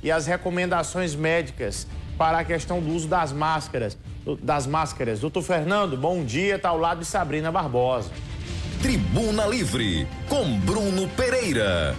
e as recomendações médicas para a questão do uso das máscaras. Doutor Fernando, bom dia, está ao lado de Sabrina Barbosa. Tribuna Livre, com Bruno Pereira.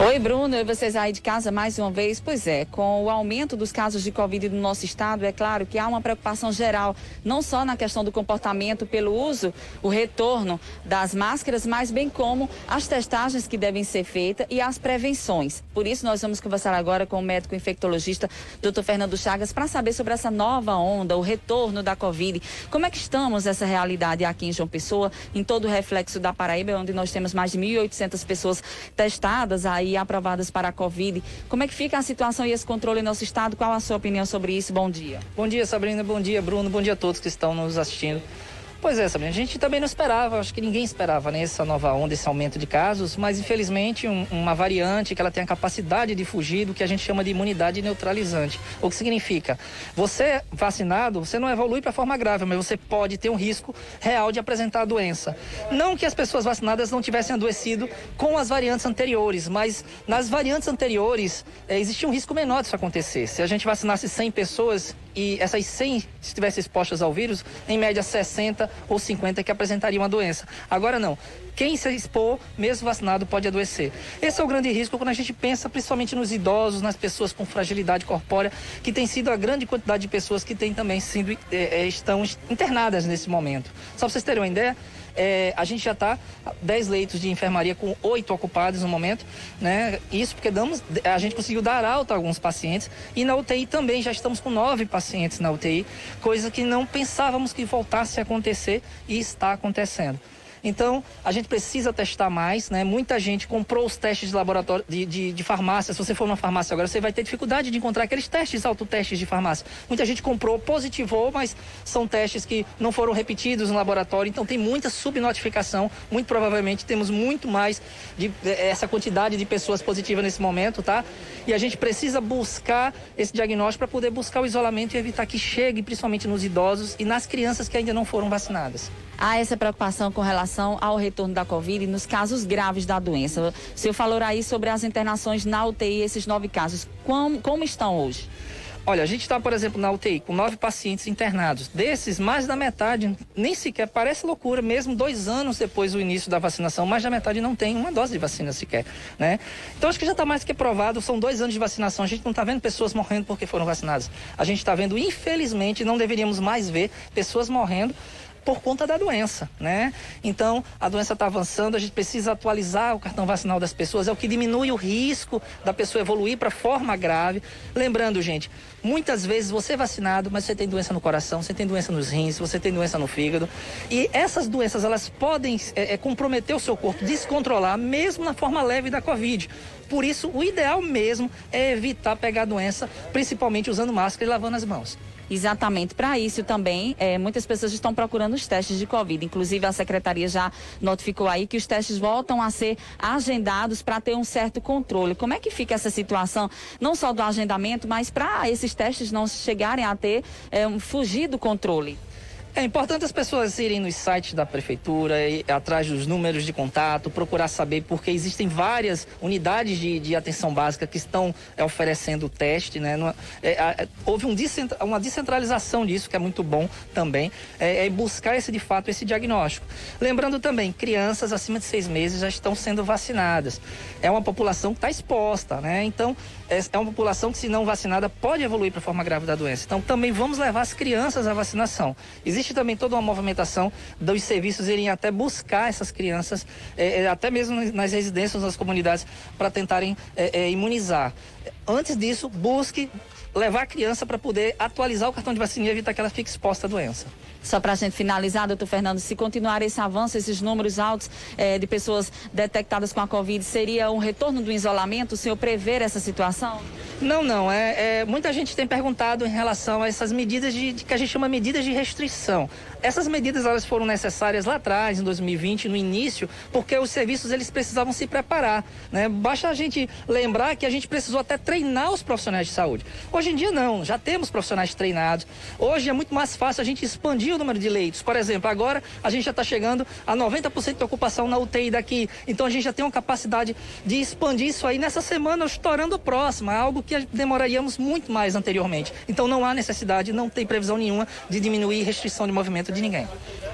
Oi, Bruno, e vocês aí de casa mais uma vez? Pois é, com o aumento dos casos de Covid no nosso estado, é claro que há uma preocupação geral, não só na questão do comportamento pelo uso, o retorno das máscaras, mas bem como as testagens que devem ser feitas e as prevenções. Por isso, nós vamos conversar agora com o médico infectologista, Dr. Fernando Chagas, para saber sobre essa nova onda, o retorno da Covid. Como é que estamos nessa realidade aqui em João Pessoa, em todo o reflexo da Paraíba, onde nós temos mais de 1.800 pessoas testadas aí, aprovadas para a Covid. Como é que fica a situação e esse controle em nosso estado? Qual a sua opinião sobre isso? Bom dia. Bom dia, Sabrina. Bom dia, Bruno. Bom dia a todos que estão nos assistindo. Pois é, Sabrina, a gente também não esperava, acho que ninguém esperava, né, essa nova onda, esse aumento de casos, mas infelizmente uma variante que ela tem a capacidade de fugir do que a gente chama de imunidade neutralizante. O que significa? Você vacinado, você não evolui para forma grave, mas você pode ter um risco real de apresentar a doença. Não que as pessoas vacinadas não tivessem adoecido com as variantes anteriores, mas nas variantes anteriores existia um risco menor disso acontecer. Se a gente vacinasse 100 pessoas e essas 100 estivessem expostas ao vírus, em média 60 ou 50 que apresentariam a doença. Agora não. Quem se expor, mesmo vacinado, pode adoecer. Esse é o grande risco quando a gente pensa principalmente nos idosos, nas pessoas com fragilidade corpórea, que tem sido a grande quantidade de pessoas que têm também sido, estão internadas nesse momento. Só para vocês terem uma ideia, a gente já está 10 leitos de enfermaria com 8 ocupados no momento, né? Isso porque a gente conseguiu dar alta a alguns pacientes e na UTI também já estamos com 9 pacientes na UTI, coisa que não pensávamos que voltasse a acontecer e está acontecendo. Então, a gente precisa testar mais, né? Muita gente comprou os testes de laboratório, de farmácia. Se você for numa farmácia agora, você vai ter dificuldade de encontrar aqueles testes, autotestes de farmácia. Muita gente comprou, positivou, mas são testes que não foram repetidos no laboratório. Então, tem muita subnotificação. Muito provavelmente temos muito mais essa quantidade de pessoas positivas nesse momento, tá? E a gente precisa buscar esse diagnóstico para poder buscar o isolamento e evitar que chegue, principalmente nos idosos e nas crianças que ainda não foram vacinadas. Há essa preocupação com relação ao retorno da Covid e nos casos graves da doença. O senhor falou aí sobre as internações na UTI, esses 9 casos. Como estão hoje? Olha, a gente está, por exemplo, na UTI com 9 pacientes internados. Desses, mais da metade, nem sequer, parece loucura, mesmo 2 anos depois do início da vacinação, mais da metade não tem uma dose de vacina sequer, né? Então, acho que já está mais que provado, são 2 anos de vacinação, a gente não está vendo pessoas morrendo porque foram vacinadas. A gente está vendo, infelizmente, não deveríamos mais ver pessoas morrendo por conta da doença, né? Então, a doença está avançando, a gente precisa atualizar o cartão vacinal das pessoas, é o que diminui o risco da pessoa evoluir para forma grave. Lembrando, gente, muitas vezes você é vacinado, mas você tem doença no coração, você tem doença nos rins, você tem doença no fígado, e essas doenças, elas podem comprometer o seu corpo, descontrolar, mesmo na forma leve da Covid. Por isso, o ideal mesmo é evitar pegar a doença, principalmente usando máscara e lavando as mãos. Exatamente. Para isso também, muitas pessoas estão procurando os testes de Covid. Inclusive, a Secretaria já notificou aí que os testes voltam a ser agendados para ter um certo controle. Como é que fica essa situação, não só do agendamento, mas para esses testes não chegarem a ter, fugir do controle? É importante as pessoas irem nos sites da prefeitura, ir atrás dos números de contato, procurar saber, porque existem várias unidades de atenção básica que estão oferecendo o teste, né? Houve uma descentralização disso, que é muito bom também, buscar de fato esse diagnóstico. Lembrando também, crianças acima de 6 meses já estão sendo vacinadas. É uma população que está exposta, né? Então, é uma população que, se não vacinada, pode evoluir para a forma grave da doença. Então, também vamos levar as crianças à vacinação. Existe também toda uma movimentação dos serviços irem até buscar essas crianças, até mesmo nas residências, nas comunidades, para tentarem imunizar. Antes disso, busque levar a criança para poder atualizar o cartão de vacina e evitar que ela fique exposta à doença. Só para a gente finalizar, doutor Fernando, se continuar esse avanço, esses números altos de pessoas detectadas com a Covid, seria um retorno do isolamento? O senhor prever essa situação? Não. Muita gente tem perguntado em relação a essas medidas que a gente chama medidas de restrição. Essas medidas, elas foram necessárias lá atrás, em 2020, no início, porque os serviços, eles precisavam se preparar, né? Basta a gente lembrar que a gente precisou até treinar os profissionais de saúde. Hoje Hoje em dia não, já temos profissionais treinados. Hoje é muito mais fácil a gente expandir o número de leitos. Por exemplo, agora a gente já está chegando a 90% de ocupação na UTI daqui. Então a gente já tem uma capacidade de expandir isso aí nessa semana, estourando a próxima, algo que demoraríamos muito mais anteriormente. Então não há necessidade, não tem previsão nenhuma de diminuir restrição de movimento de ninguém.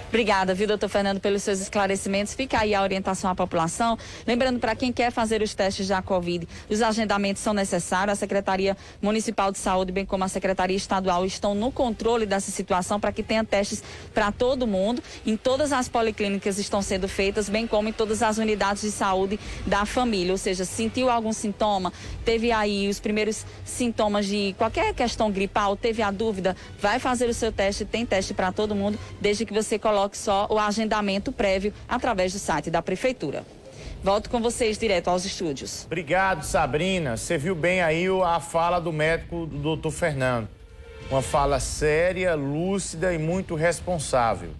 Obrigada, viu, doutor Fernando, pelos seus esclarecimentos. Fica aí a orientação à população. Lembrando, para quem quer fazer os testes da Covid, os agendamentos são necessários. A Secretaria Municipal de Saúde, bem como a Secretaria Estadual, estão no controle dessa situação para que tenha testes para todo mundo. Em todas as policlínicas estão sendo feitas, bem como em todas as unidades de saúde da família. Ou seja, sentiu algum sintoma, teve aí os primeiros sintomas de qualquer questão gripal, teve a dúvida, vai fazer o seu teste, tem teste para todo mundo, desde que você coloque só o agendamento prévio através do site da Prefeitura. Volto com vocês direto aos estúdios. Obrigado, Sabrina. Você viu bem aí a fala do médico do doutor Fernando. Uma fala séria, lúcida e muito responsável.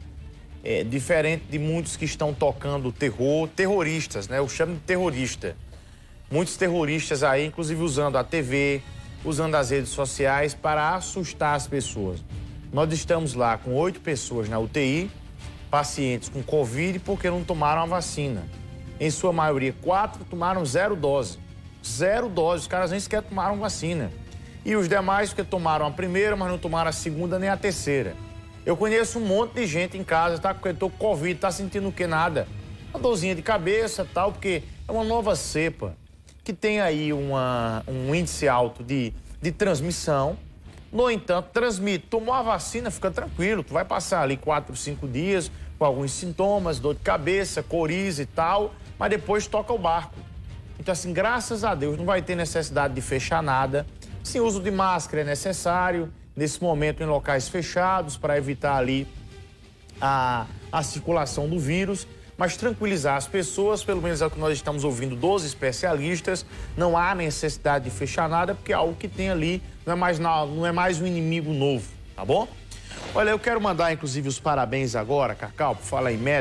É diferente de muitos que estão tocando terror, terroristas, né? Eu chamo de terrorista. Muitos terroristas aí, inclusive usando a TV, usando as redes sociais para assustar as pessoas. Nós estamos lá com 8 pessoas na UTI, pacientes com Covid porque não tomaram a vacina. Em sua maioria, 4 tomaram 0 dose. 0 dose, os caras nem sequer tomaram vacina. E os demais porque tomaram a primeira, mas não tomaram a segunda nem a terceira. Eu conheço um monte de gente em casa, tá? Porque tô com Covid, tá sentindo o que? Nada. Uma dorzinha de cabeça e tal, porque é uma nova cepa que tem aí um índice alto de transmissão. No entanto, transmite. Tomou a vacina, fica tranquilo. Tu vai passar ali 4, 5 dias com alguns sintomas, dor de cabeça, coriza e tal, mas depois toca o barco. Então, assim, graças a Deus, não vai ter necessidade de fechar nada. Sim, o uso de máscara é necessário, nesse momento em locais fechados, para evitar ali a circulação do vírus, mas tranquilizar as pessoas, pelo menos é o que nós estamos ouvindo dos especialistas, não há necessidade de fechar nada, porque algo que tem ali não é mais um inimigo novo, tá bom? Olha, eu quero mandar, inclusive, os parabéns agora, Cacau, por falar em médico.